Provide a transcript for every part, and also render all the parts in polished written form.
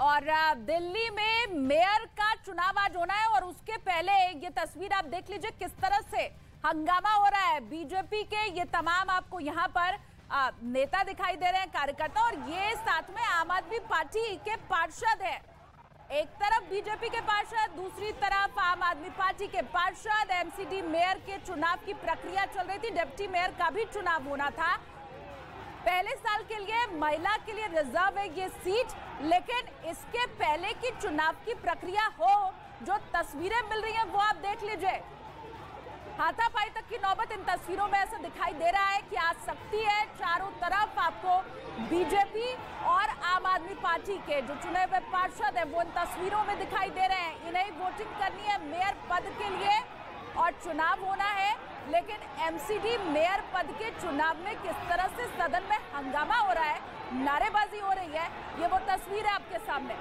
और दिल्ली में मेयर का चुनाव आज होना है और उसके पहले ये तस्वीर आप देख लीजिए किस तरह से हंगामा हो रहा है। बीजेपी के ये तमाम आपको यहाँ पर नेता दिखाई दे रहे हैं, कार्यकर्ता, और ये साथ में आम आदमी पार्टी के पार्षद है। एक तरफ बीजेपी के पार्षद, दूसरी तरफ आम आदमी पार्टी के पार्षद। एमसीडी मेयर के चुनाव की प्रक्रिया चल रही थी, डिप्टी मेयर का भी चुनाव होना था। पहले साल के लिए महिला के लिए रिजर्व है ये सीट, लेकिन इसके पहले की चुनाव की प्रक्रिया हो, जो तस्वीरें मिल रही हैं वो आप देख लीजिए। हाथापाई तक की नौबत इन तस्वीरों में ऐसा दिखाई दे रहा है कि आज सख्ती है। चारों तरफ आपको बीजेपी और आम आदमी पार्टी के जो चुने हुए पार्षद हैं वो इन तस्वीरों में दिखाई दे रहे हैं। इन्हें वोटिंग करनी है मेयर पद के लिए और चुनाव होना है, लेकिन एमसीडी मेयर पद के चुनाव में किस तरह से सदन में हंगामा हो रहा है, नारेबाजी हो रही है, ये वो तस्वीर है आपके सामने।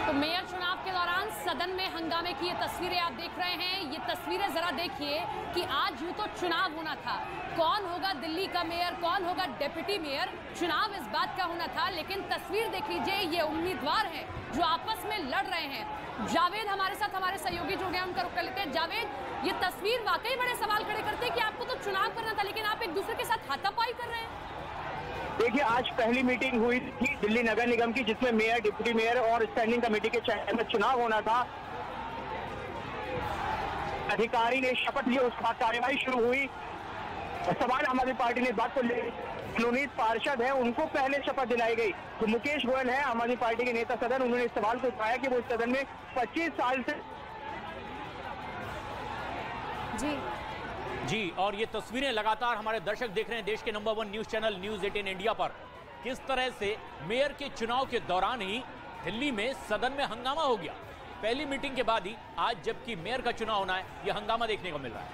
तो मेयर चुनाव के दौरान सदन में हंगामे की ये तस्वीरें आप देख रहे हैं। ये तस्वीरें जरा देखिए कि आज यूं तो चुनाव होना था, कौन होगा दिल्ली का मेयर, कौन होगा डिप्टी मेयर, चुनाव इस बात का होना था, लेकिन तस्वीर देख लीजिए, ये उम्मीदवार हैं जो आपस में लड़ रहे हैं। जावेद हमारे साथ, हमारे सहयोगी जुड़ गए, हम कर लेते हैं। जावेद, ये तस्वीर वाकई बड़े सवाल खड़े करते हैं कि आपको तो चुनाव करना था, लेकिन आप एक दूसरे के साथ हाथापाई कर रहे हैं। देखिए, आज पहली मीटिंग हुई थी दिल्ली नगर निगम की, जिसमें मेयर, डिप्टी मेयर और स्टैंडिंग कमेटी के चेयरमैन में चुनाव होना था। अधिकारी ने शपथ ली, उसके बाद कार्यवाही शुरू हुई। सवाल आम आदमी पार्टी ने बात को मनोनीत पार्षद है उनको पहले शपथ दिलाई गई। तो मुकेश गोयल है आम आदमी पार्टी के नेता सदन, उन्होंने इस सवाल को उठाया कि वो सदन में 25 साल से जी, और ये तस्वीरें लगातार हमारे दर्शक देख रहे हैं देश के number 1 news channel news 18 India पर। किस तरह से मेयर के चुनाव के दौरान ही दिल्ली में सदन में हंगामा हो गया। पहली मीटिंग के बाद ही आज जबकि मेयर का चुनाव होना है, यह हंगामा देखने को मिल रहा है।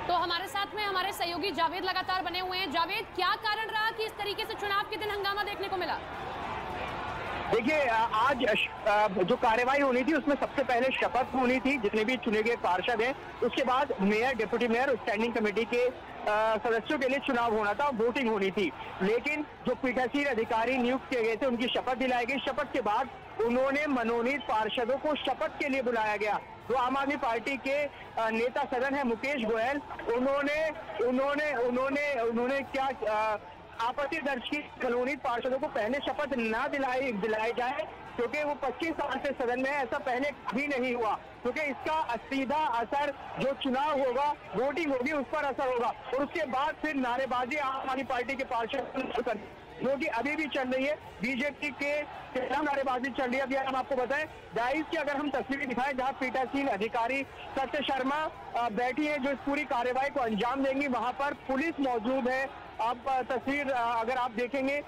तो हमारे साथ में हमारे सहयोगी जावेद लगातार बने हुए हैं। जावेद, क्या कारण रहा कि इस तरीके से चुनाव के दिन हंगामा देखने को मिला? देखिए, आज जो कार्यवाही होनी थी उसमें सबसे पहले शपथ होनी थी जितने भी चुने गए पार्षद हैं, उसके बाद मेयर, डिप्टी मेयर और स्टैंडिंग कमेटी के सदस्यों के लिए चुनाव होना था, वोटिंग होनी थी। लेकिन जो पीठासीन अधिकारी नियुक्त किए गए थे उनकी शपथ दिलाई गई। शपथ के बाद उन्होंने मनोनीत पार्षदों को शपथ के लिए बुलाया गया। तो आम आदमी पार्टी के नेता सदन है मुकेश गोयल, उन्होंने क्या आपत्ति दर्ज की, मनोनीत पार्षदों को पहले शपथ न दिलाई जाए, क्योंकि वो 25 साल से सदन में है, ऐसा पहले कभी नहीं हुआ, क्योंकि इसका सीधा असर जो चुनाव होगा, वोटिंग होगी, उस पर असर होगा। और उसके बाद फिर नारेबाजी आम आदमी पार्टी के पार्षद जो कि अभी भी चल रही है, बीजेपी के नारेबाजी चल रही है। अभी हम आपको बताएं, डाइस की अगर हम तस्वीरें दिखाएं, जहां पीठासीन अधिकारी सत्य शर्मा बैठी है जो इस पूरी कार्यवाही को अंजाम देंगी, वहां पर पुलिस मौजूद है। आप तस्वीर अगर आप देखेंगे,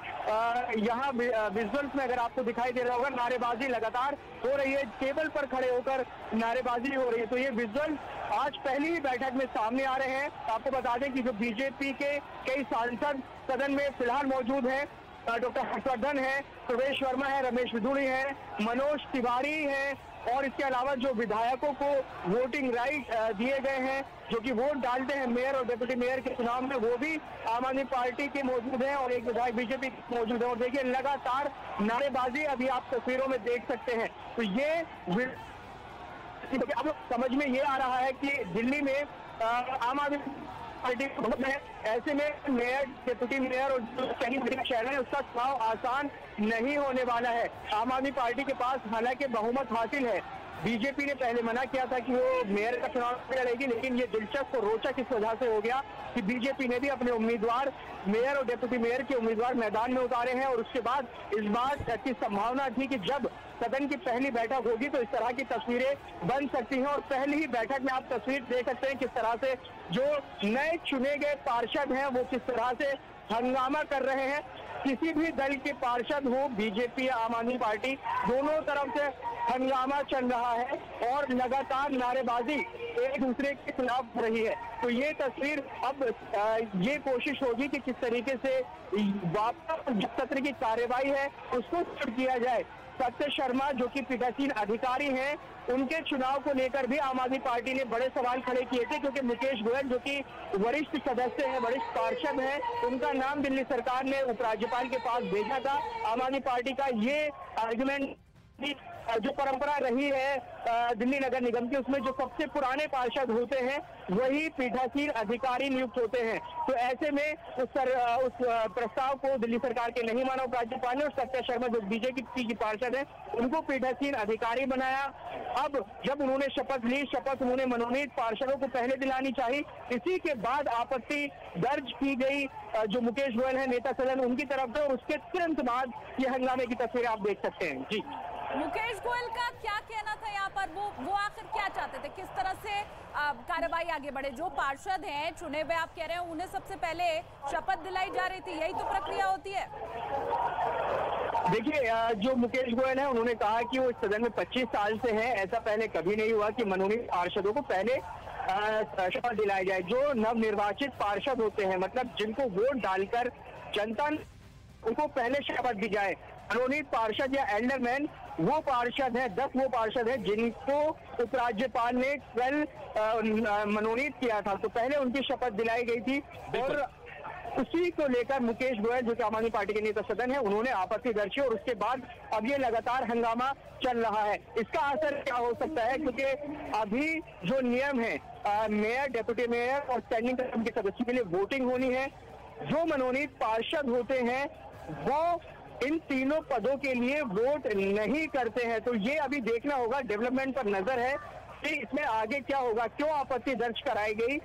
यहाँ विजुअल्स में अगर आपको दिखाई दे रहा होगा, नारेबाजी लगातार हो रही है, टेबल पर खड़े होकर नारेबाजी हो रही है। तो ये विजुअल आज पहली ही बैठक में सामने आ रहे हैं। आपको बता दें कि जो बीजेपी के कई सांसद सदन में फिलहाल मौजूद हैं, डॉक्टर हर्षवर्धन है, प्रवेश वर्मा है, रमेश बिधूड़ी है, मनोज तिवारी है, और इसके अलावा जो विधायकों को वोटिंग राइट दिए गए हैं, जो कि वोट डालते हैं मेयर और डिप्टी मेयर के चुनाव में, वो भी आम आदमी पार्टी के मौजूद हैं और एक विधायक बीजेपी के मौजूद है। और देखिए, लगातार नारेबाजी अभी आप तस्वीरों में देख सकते हैं। तो ये अब समझ में ये आ रहा है कि दिल्ली में आम आदमी पार्टी है, ऐसे में मेयर, डिप्टी मेयर और जो शहर है उसका चुनाव आसान नहीं होने वाला है। आम आदमी पार्टी के पास हालांकि बहुमत हासिल है। बीजेपी ने पहले मना किया था कि वो मेयर का चुनाव लड़ेगी, लेकिन ये दिलचस्प और रोचक इस वजह से हो गया कि बीजेपी ने भी अपने उम्मीदवार, मेयर और डिप्टी मेयर के उम्मीदवार मैदान में उतारे हैं। और उसके बाद इस बात की संभावना थी कि जब सदन की पहली बैठक होगी तो इस तरह की तस्वीरें बन सकती हैं। और पहली ही बैठक में आप तस्वीर देख सकते हैं किस तरह से जो नए चुने गए पार्षद हैं वो किस तरह से हंगामा कर रहे हैं। किसी भी दल के पार्षद हो, बीजेपी या आम आदमी पार्टी, दोनों तरफ से हंगामा चल रहा है और लगातार नारेबाजी एक दूसरे के खिलाफ हो रही है। तो ये तस्वीर अब ये कोशिश होगी कि किस तरीके से वापस सत्र की कार्यवाही है उसको शुरू किया जाए। सत्य शर्मा जो कि पीठासीन अधिकारी हैं, उनके चुनाव को लेकर भी आम आदमी पार्टी ने बड़े सवाल खड़े किए थे, क्योंकि मुकेश गोयल जो कि वरिष्ठ सदस्य हैं, वरिष्ठ पार्षद हैं, उनका नाम दिल्ली सरकार ने उपराज्यपाल के पास भेजा था। आम आदमी पार्टी का ये आर्गुमेंट, जो परंपरा रही है दिल्ली नगर निगम की, उसमें जो सबसे पुराने पार्षद होते हैं वही पीठासीन अधिकारी नियुक्त होते हैं। तो ऐसे में उस प्रस्ताव को दिल्ली सरकार के नहीं माना उपराज्यपाल ने, और सत्य शर्मा जो बीजेपी की पार्षद है उनको पीठासीन अधिकारी बनाया। अब जब उन्होंने शपथ ली, शपथ उन्होंने मनोनीत पार्षदों को पहले दिलानी चाहिए, इसी के बाद आपत्ति दर्ज की गई जो मुकेश गोयल है नेता सदन, उनकी तरफ से, और उसके तुरंत बाद ये हंगामे की तस्वीरें आप देख सकते हैं। जी, मुकेश गोयल का क्या कहना था यहाँ पर? वो आखिर क्या चाहते थे? किस तरह से कार्रवाई आगे बढ़े? जो पार्षद हैं चुने हुए, आप कह रहे हैं उन्हें सबसे पहले शपथ दिलाई जा रही थी, यही तो प्रक्रिया होती है। देखिए, जो मुकेश गोयल है उन्होंने कहा कि वो इस सदन में 25 साल से हैं, ऐसा पहले कभी नहीं हुआ कि मनोनीत पार्षदों को पहले शपथ दिलाई जाए। जो नवनिर्वाचित पार्षद होते हैं, मतलब जिनको वोट डालकर जनता उनको पहले शपथ दी जाए। मनोनीत पार्षद या एल्डरमैन वो पार्षद है, 10 वो पार्षद है जिनको उपराज्यपाल ने कल मनोनीत किया था, तो पहले उनकी शपथ दिलाई गई थी। और उसी को लेकर मुकेश गोयल जो कि आम आदमी पार्टी के नेता सदन है, उन्होंने आपत्ति दर्ज की, और उसके बाद अब ये लगातार हंगामा चल रहा है। इसका असर क्या हो सकता है, क्योंकि अभी जो नियम है, मेयर, डेप्यूटी मेयर और स्टैंडिंग कमेटी के सदस्यों के लिए वोटिंग होनी है। जो मनोनीत पार्षद होते हैं वो इन तीनों पदों के लिए वोट नहीं करते हैं। तो ये अभी देखना होगा, डेवलपमेंट पर नजर है कि इसमें आगे क्या होगा, क्यों आपत्ति दर्ज कराई गई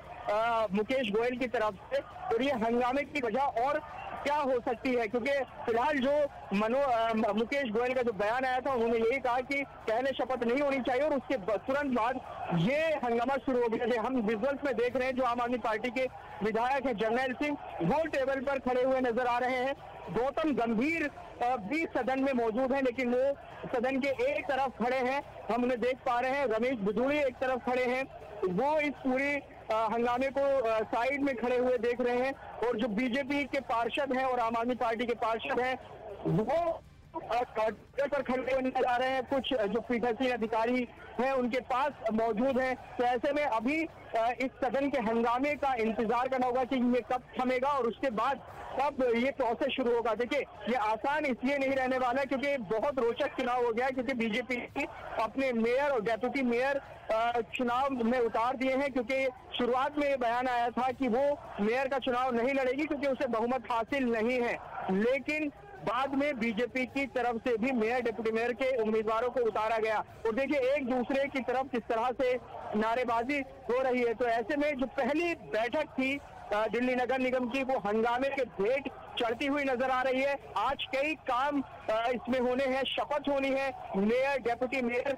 मुकेश गोयल की तरफ से, और ये हंगामे की वजह और क्या हो सकती है। क्योंकि फिलहाल जो मुकेश गोयल का जो बयान आया था, उन्होंने यही कहा कि पहले शपथ नहीं होनी चाहिए, और उसके तुरंत बाद ये हंगामा शुरू हो गया। हम विजुअल्स में देख रहे हैं, जो आम आदमी पार्टी के विधायक है जर्नैल सिंह, वो टेबल पर खड़े हुए नजर आ रहे हैं। गौतम गंभीर भी सदन में मौजूद है, लेकिन वो सदन के एक तरफ खड़े हैं, हम उन्हें देख पा रहे हैं। रमेश बिधूड़ी एक तरफ खड़े हैं, वो इस पूरी हंगामे को साइड में खड़े हुए देख रहे हैं। और जो बीजेपी के पार्षद हैं और आम आदमी पार्टी के पार्षद हैं, वो पर खड़े हुए नजर आ रहे हैं। कुछ जो पीठासीन अधिकारी हैं उनके पास मौजूद हैं। तो ऐसे में अभी इस सदन के हंगामे का इंतजार करना होगा कि ये कब थमेगा और उसके बाद कब ये प्रोसेस शुरू होगा। देखिए, ये आसान इसलिए नहीं रहने वाला है क्योंकि बहुत रोचक चुनाव हो गया है, क्योंकि बीजेपी ने अपने मेयर और डेप्यूटी मेयर चुनाव में उतार दिए हैं। क्योंकि शुरुआत में ये बयान आया था कि वो मेयर का चुनाव नहीं लड़ेगी क्योंकि उसे बहुमत हासिल नहीं है, लेकिन बाद में बीजेपी की तरफ से भी मेयर, डिप्टी मेयर के उम्मीदवारों को उतारा गया। और देखिए, एक दूसरे की तरफ किस तरह से नारेबाजी हो रही है। तो ऐसे में जो पहली बैठक थी दिल्ली नगर निगम की, वो हंगामे के भेंट चढ़ती हुई नजर आ रही है। आज कई काम इसमें होने हैं, शपथ होनी है, मेयर, डेप्यूटी मेयर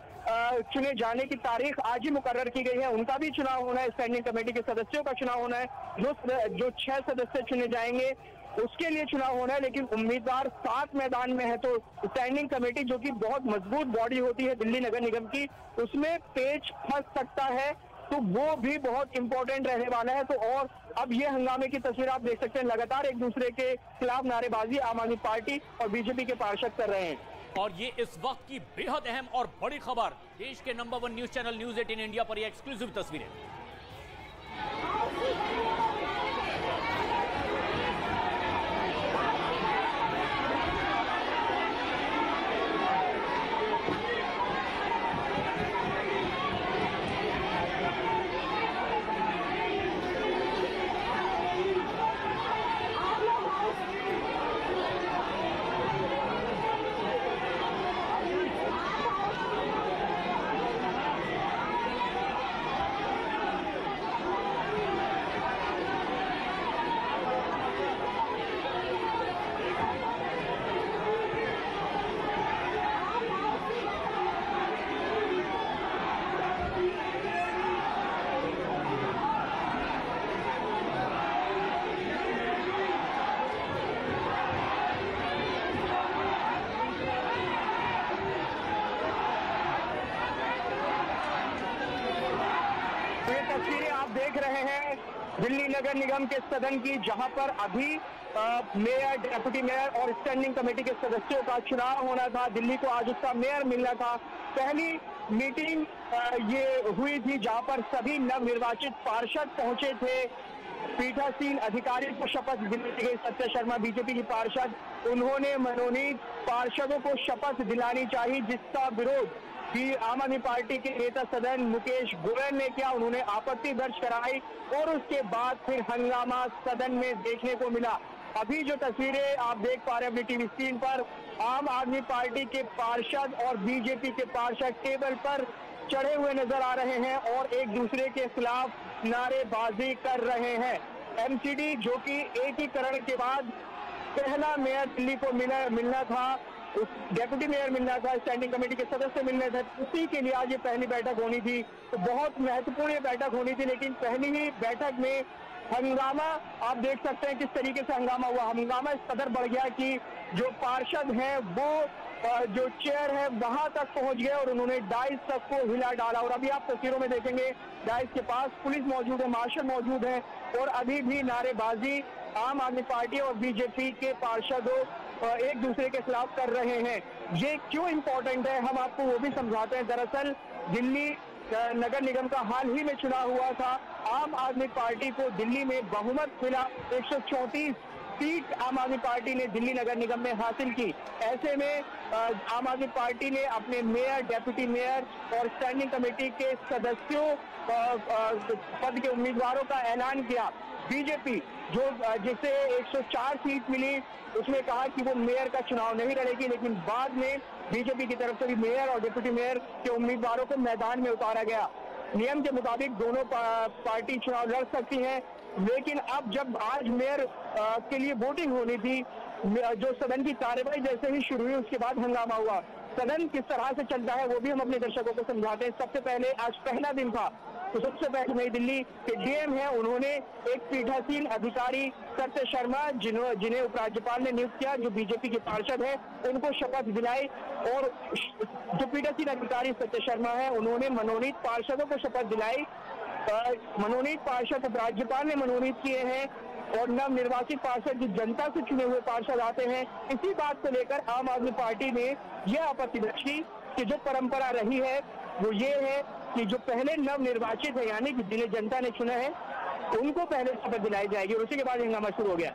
चुने जाने की तारीख आज ही मुकर्रर की गई है, उनका भी चुनाव होना है, स्टैंडिंग कमेटी के सदस्यों का चुनाव होना है, जो 6 सदस्य चुने जाएंगे उसके लिए चुनाव होना है। लेकिन उम्मीदवार 7 मैदान में है, तो स्टैंडिंग कमेटी जो कि बहुत मजबूत बॉडी होती है दिल्ली नगर निगम की, उसमें पेच फंस सकता है, तो वो भी बहुत इंपॉर्टेंट रहने वाला है। तो और अब ये हंगामे की तस्वीर आप देख सकते हैं, लगातार एक दूसरे के खिलाफ नारेबाजी आम आदमी पार्टी और बीजेपी के पार्षद कर रहे हैं। और ये इस वक्त की बेहद अहम और बड़ी खबर, देश के number 1 news channel news 18 India पर ये एक्सक्लूसिव तस्वीरें। तस्वीरें आप देख रहे हैं दिल्ली नगर निगम के सदन की, जहां पर अभी मेयर, डेप्यूटी मेयर और स्टैंडिंग कमेटी के सदस्यों का चुनाव होना था। दिल्ली को आज उसका मेयर मिलना था। पहली मीटिंग ये हुई थी जहां पर सभी नवनिर्वाचित पार्षद पहुंचे थे। पीठासीन अधिकारी को शपथ दिलाई गई। सत्य शर्मा बीजेपी की पार्षद, उन्होंने मनोनीत पार्षदों को शपथ दिलानी चाहिए, जिसका विरोध भी आम आदमी पार्टी के नेता सदन मुकेश गोयल ने किया। उन्होंने आपत्ति दर्ज कराई और उसके बाद फिर हंगामा सदन में देखने को मिला। अभी जो तस्वीरें आप देख पा रहे हैं अपनी टीवी स्क्रीन पर, आम आदमी पार्टी के पार्षद और बीजेपी के पार्षद टेबल पर चढ़े हुए नजर आ रहे हैं और एक दूसरे के खिलाफ नारेबाजी कर रहे हैं। एमसीडी जो कि एकीकरण के बाद पहला मेयर दिल्ली को मिलना था, डेप्यूटी मेयर मिलना था, स्टैंडिंग कमेटी के सदस्य मिलने थे, उसी के लिए आज ये पहली बैठक होनी थी। तो बहुत महत्वपूर्ण ये बैठक होनी थी, लेकिन पहली ही बैठक में हंगामा आप देख सकते हैं किस तरीके से हंगामा हुआ। हंगामा इस कदर बढ़ गया कि जो पार्षद हैं वो जो चेयर है वहां तक पहुंच गए और उन्होंने डाइस तक को हिला डाला। और अभी आप तस्वीरों में देखेंगे डाइस के पास पुलिस मौजूद है, मार्शल मौजूद है और अभी भी नारेबाजी आम आदमी पार्टी और बीजेपी के पार्षदों एक दूसरे के खिलाफ कर रहे हैं। ये क्यों इम्पोर्टेंट है हम आपको वो भी समझाते हैं। दरअसल दिल्ली नगर निगम का हाल ही में चुनाव हुआ था। आम आदमी पार्टी को दिल्ली में बहुमत मिला। 134 सीट आम आदमी पार्टी ने दिल्ली नगर निगम में हासिल की। ऐसे में आम आदमी पार्टी ने अपने मेयर, डेप्यूटी मेयर और स्टैंडिंग कमेटी के सदस्यों पद के उम्मीदवारों का ऐलान किया। बीजेपी जिसे 104 सीट मिली, उसने कहा कि वो मेयर का चुनाव नहीं लड़ेगी, लेकिन बाद में बीजेपी की तरफ से भी मेयर और डिप्टी मेयर के उम्मीदवारों को मैदान में उतारा गया। नियम के मुताबिक दोनों पार्टी चुनाव लड़ सकती हैं, लेकिन अब जब आज मेयर के लिए वोटिंग होनी थी, जो सदन की कार्यवाही जैसे ही शुरू हुई उसके बाद हंगामा हुआ। सदन किस तरह से चलता है वो भी हम अपने दर्शकों को समझाते हैं। सबसे पहले आज पहला दिन था, तो सबसे पहले नई दिल्ली के डीएम हैं, उन्होंने एक पीठासीन अधिकारी सत्य शर्मा जिन्हें उपराज्यपाल ने नियुक्त किया, जो बीजेपी के पार्षद हैं, उनको शपथ दिलाई। और जो पीठासीन अधिकारी सत्य शर्मा है, उन्होंने मनोनीत पार्षदों को शपथ दिलाई। मनोनीत पार्षद उपराज्यपाल ने मनोनीत किए हैं और नवनिर्वाचित पार्षद जो जनता से चुने हुए पार्षद आते हैं। इसी बात को लेकर आम आदमी पार्टी ने यह आपत्ति दर्ज की कि जो परंपरा रही है वो ये है कि जो पहले नवनिर्वाचित है, यानी कि जिन्हें जनता ने चुना है, उनको पहले शपथ दिलाई जाएगी और उसी के बाद हंगामा शुरू हो गया।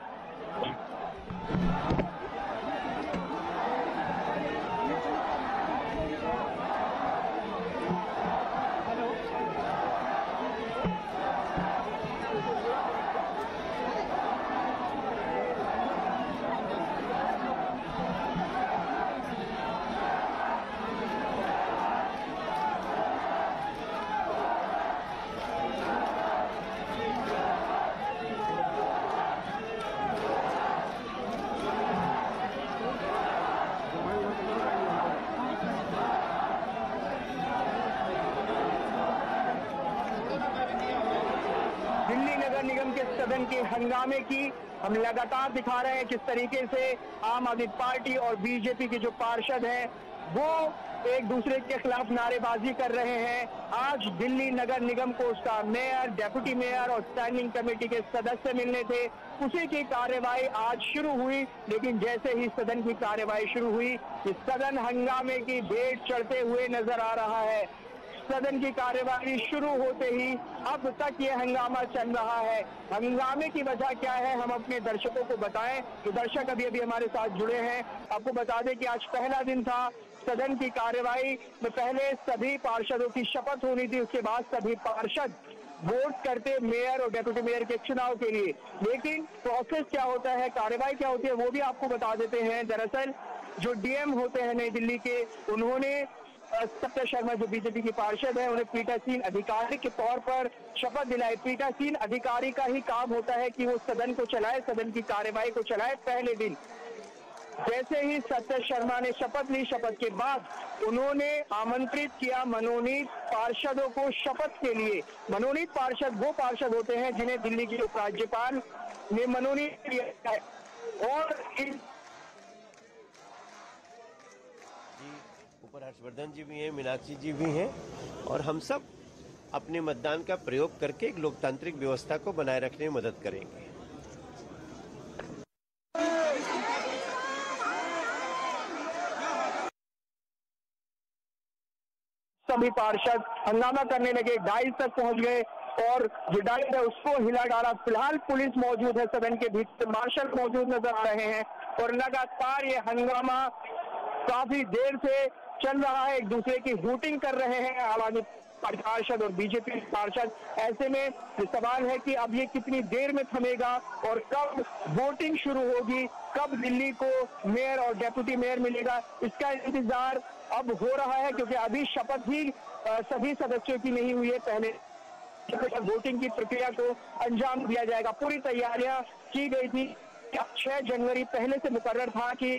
निगम के सदन के हंगामे की हम लगातार दिखा रहे हैं किस तरीके से आम आदमी पार्टी और बीजेपी के जो पार्षद हैं वो एक दूसरे के खिलाफ नारेबाजी कर रहे हैं। आज दिल्ली नगर निगम को उसका मेयर, डेप्यूटी मेयर और स्टैंडिंग कमेटी के सदस्य मिलने थे, उसी की कार्यवाही आज शुरू हुई। लेकिन जैसे ही सदन की कार्यवाही शुरू हुई, इस सदन हंगामे की भेंट चढ़ते हुए नजर आ रहा है। सदन की कार्यवाही शुरू होते ही अब तक ये हंगामा चल रहा है। हंगामे की वजह क्या है हम अपने दर्शकों को बताएं। जो दर्शक अभी अभी हमारे साथ जुड़े हैं, आपको बता दें कि आज पहला दिन था सदन की कार्यवाही में। पहले सभी पार्षदों की शपथ होनी थी, उसके बाद सभी पार्षद वोट करते मेयर और डेप्यूटी मेयर के चुनाव के लिए। लेकिन प्रोसेस क्या होता है, कार्यवाही क्या होती है, वो भी आपको बता देते हैं। दरअसल जो डीएम होते हैं नई दिल्ली के, उन्होंने सत्य शर्मा जो बीजेपी की पार्षद है, उन्हें पीठासीन अधिकारी के तौर पर शपथ दिलाई। पीठासीन अधिकारी का ही काम होता है कि वो सदन को चलाए, सदन की कार्यवाही को चलाए। पहले दिन जैसे ही सत्य शर्मा ने शपथ ली, शपथ के बाद उन्होंने आमंत्रित किया मनोनीत पार्षदों को शपथ के लिए। मनोनीत पार्षद वो पार्षद होते हैं जिन्हें दिल्ली के उपराज्यपाल ने मनोनीत किया है। और ऊपर हर्षवर्धन जी भी हैं, मीनाक्षी जी भी हैं, और हम सब अपने मतदान का प्रयोग करके एक लोकतांत्रिक व्यवस्था को बनाए रखने में मदद करेंगे। आदमी पार्षद हंगामा करने लगे, डाइस तक पहुंच गए और जो डाइस है उसको हिला डाला। फिलहाल पुलिस मौजूद है सदन के भीतर, मार्शल मौजूद नजर आ रहे हैं और लगातार ये हंगामा काफी देर से चल रहा है। एक दूसरे की हूटिंग कर रहे हैं आम आदमी पार्षद और बीजेपी पार्षद। ऐसे में सवाल है कि अब ये कितनी देर में थमेगा और कब वोटिंग शुरू होगी, कब दिल्ली को मेयर और डेप्यूटी मेयर मिलेगा, इसका इंतजार अब हो रहा है क्योंकि अभी शपथ ही सभी सदस्यों की नहीं हुई है। पहले वोटिंग की प्रक्रिया को अंजाम दिया जाएगा। पूरी तैयारियां की गई थी। 6 जनवरी पहले से मुकर्रर था कि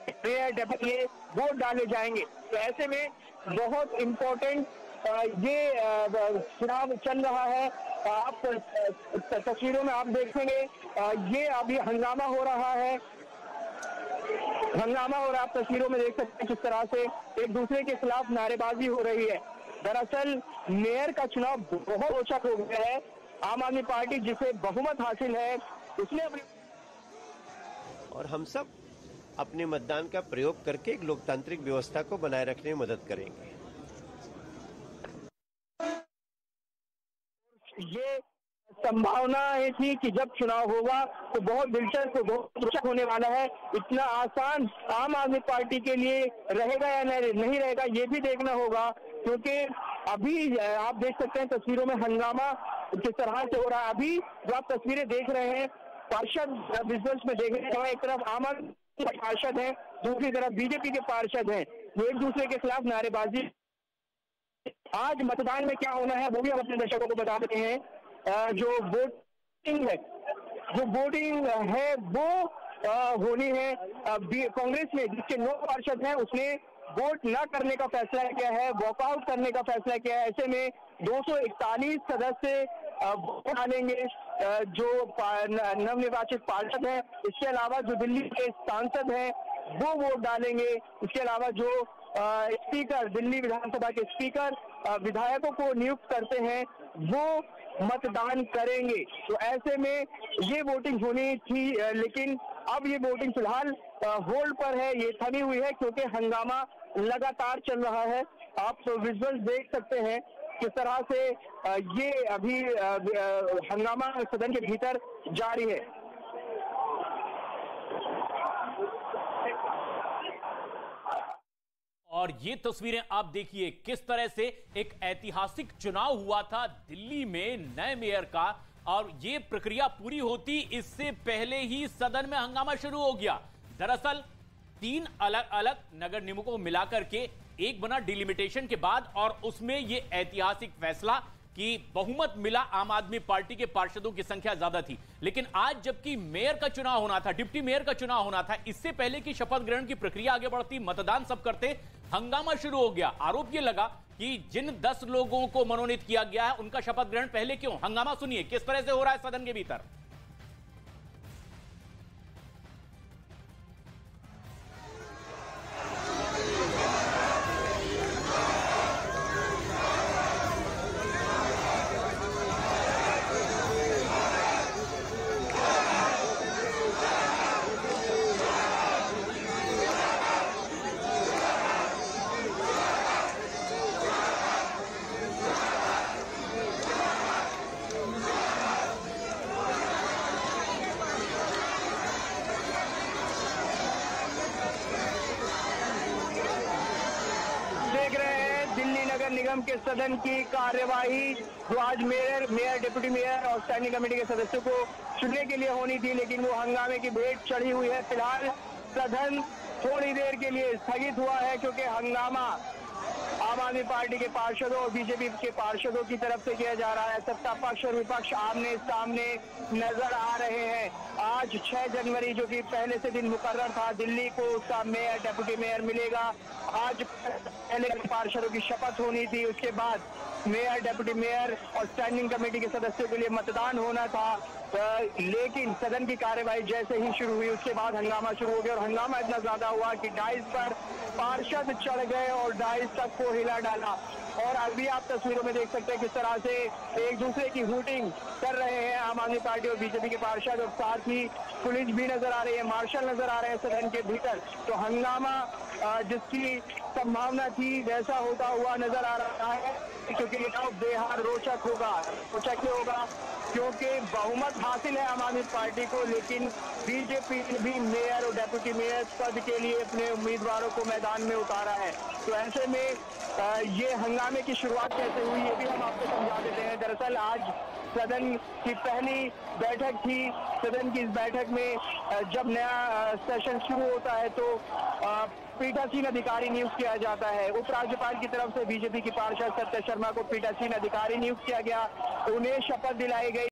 मेयर डेप्यूटी वोट डाले जाएंगे। तो ऐसे में बहुत इम्पोर्टेंट ये चुनाव चल रहा है। आप तस्वीरों में आप देखेंगे ये अभी हंगामा हो रहा है, आप तस्वीरों में देख सकते हैं किस तरह से एक दूसरे के खिलाफ नारेबाजी हो रही है। दरअसल मेयर का चुनाव बहुत रोचक हो गया है। आम आदमी पार्टी जिसे बहुमत हासिल है उसने अपने और हम सब अपने मतदान का प्रयोग करके एक लोकतांत्रिक व्यवस्था को बनाए रखने में मदद करेंगे। ये संभावना थी कि जब चुनाव होगा तो बहुत दिलचस्प, बहुत रोचक होने वाला है। इतना आसान आम आदमी पार्टी के लिए रहेगा या नहीं रहेगा ये भी देखना होगा, क्योंकि अभी आप देख सकते हैं तस्वीरों में हंगामा किस तरह से हो रहा है। अभी जो आप तस्वीरें देख रहे हैं पार्षद विजुअल्स में देख रहे हैं, एक तरफ आम आदमी पार्षद है, दूसरी तरफ बीजेपी के पार्षद हैं, वो एक दूसरे के खिलाफ नारेबाजी। आज मतदान में क्या होना है वो भी हम अपने दर्शकों को बता देते हैं। जो वोटिंग है वो होनी है। कांग्रेस में जिसके 9 पार्षद हैं उसने वोट न करने का फैसला किया है, वॉकआउट करने का फैसला किया है। ऐसे में 241 सदस्य वोट डालेंगे जो नवनिर्वाचित पार्षद हैं। इसके अलावा जो दिल्ली के सांसद हैं वो वोट डालेंगे। इसके अलावा जो स्पीकर, दिल्ली विधानसभा के स्पीकर विधायकों को नियुक्त करते हैं वो मतदान करेंगे। तो ऐसे में ये वोटिंग होनी थी, लेकिन अब ये वोटिंग फिलहाल होल्ड पर है, ये थमी हुई है क्योंकि हंगामा लगातार चल रहा है। आप विजुअल्स देख सकते हैं किस तरह से ये अभी हंगामा सदन के भीतर जारी है। और ये तस्वीरें आप देखिए किस तरह से एक ऐतिहासिक चुनाव हुआ था दिल्ली में नए मेयर का, और ये प्रक्रिया पूरी होती इससे पहले ही सदन में हंगामा शुरू हो गया। दरअसल 3 अलग अलग नगर निगमों को मिलाकर के एक बना डिलिमिटेशन के बाद, और उसमें ये ऐतिहासिक फैसला कि बहुमत मिला, आम आदमी पार्टी के पार्षदों की संख्या ज्यादा थी। लेकिन आज जबकि मेयर का चुनाव होना था, डिप्टी मेयर का चुनाव होना था, इससे पहले कि शपथ ग्रहण की प्रक्रिया आगे बढ़ती, मतदान सब करते, हंगामा शुरू हो गया। आरोप यह लगा कि जिन 10 लोगों को मनोनीत किया गया है उनका शपथ ग्रहण पहले क्यों। हंगामा सुनिए किस तरह से हो रहा है सदन के भीतर। निगम के सदन की कार्यवाही जो आज मेयर, डिप्टी मेयर और स्टैंडिंग कमेटी के सदस्यों को चुनने के लिए होनी थी, लेकिन वो हंगामे की भेंट चढ़ी हुई है। फिलहाल सदन थोड़ी देर के लिए स्थगित हुआ है क्योंकि हंगामा आम आदमी पार्टी के पार्षदों और बीजेपी के पार्षदों की तरफ से किया जा रहा है। सत्ता पक्ष और विपक्ष आमने सामने नजर आ रहे हैं। आज 6 जनवरी जो कि पहले से दिन मुकर्रर था, दिल्ली को उसका मेयर, डेप्यूटी मेयर मिलेगा। आज पहले पार्षदों की शपथ होनी थी, उसके बाद मेयर, डेप्यूटी मेयर और स्टैंडिंग कमेटी के सदस्यों के लिए मतदान होना था। लेकिन सदन की कार्यवाही जैसे ही शुरू हुई उसके बाद हंगामा शुरू हो गया और हंगामा इतना ज्यादा हुआ कि डाइस पर पार्षद चढ़ गए और डाइस तक को हिला डाला। और अभी आप तस्वीरों में देख सकते हैं किस तरह से एक दूसरे की हूटिंग कर रहे हैं आम आदमी पार्टी और बीजेपी के पार्षद, और साथ ही पुलिस भी नजर आ रही है, मार्शल नजर आ रहे हैं सदन के भीतर। तो हंगामा जिसकी संभावना थी वैसा होता हुआ नजर आ रहा है, क्योंकि ये चुनाव बेहद रोचक होगा। रोचक क्यों होगा? क्योंकि बहुमत हासिल है आम आदमी पार्टी को, लेकिन बीजेपी ने भी मेयर और डेप्यूटी मेयर पद के लिए अपने उम्मीदवारों को मैदान में उतारा है। तो ऐसे में ये हंगामे की शुरुआत कैसे हुई ये भी हम आपको समझा देते हैं। दरअसल आज सदन की पहली बैठक थी। सदन की इस बैठक में जब नया सेशन शुरू होता है तो पीठासीन अधिकारी नियुक्त किया जाता है। उपराज्यपाल की तरफ से बीजेपी की पार्षद सत्य शर्मा को पीठासीन अधिकारी नियुक्त किया गया, उन्हें शपथ दिलाई गई।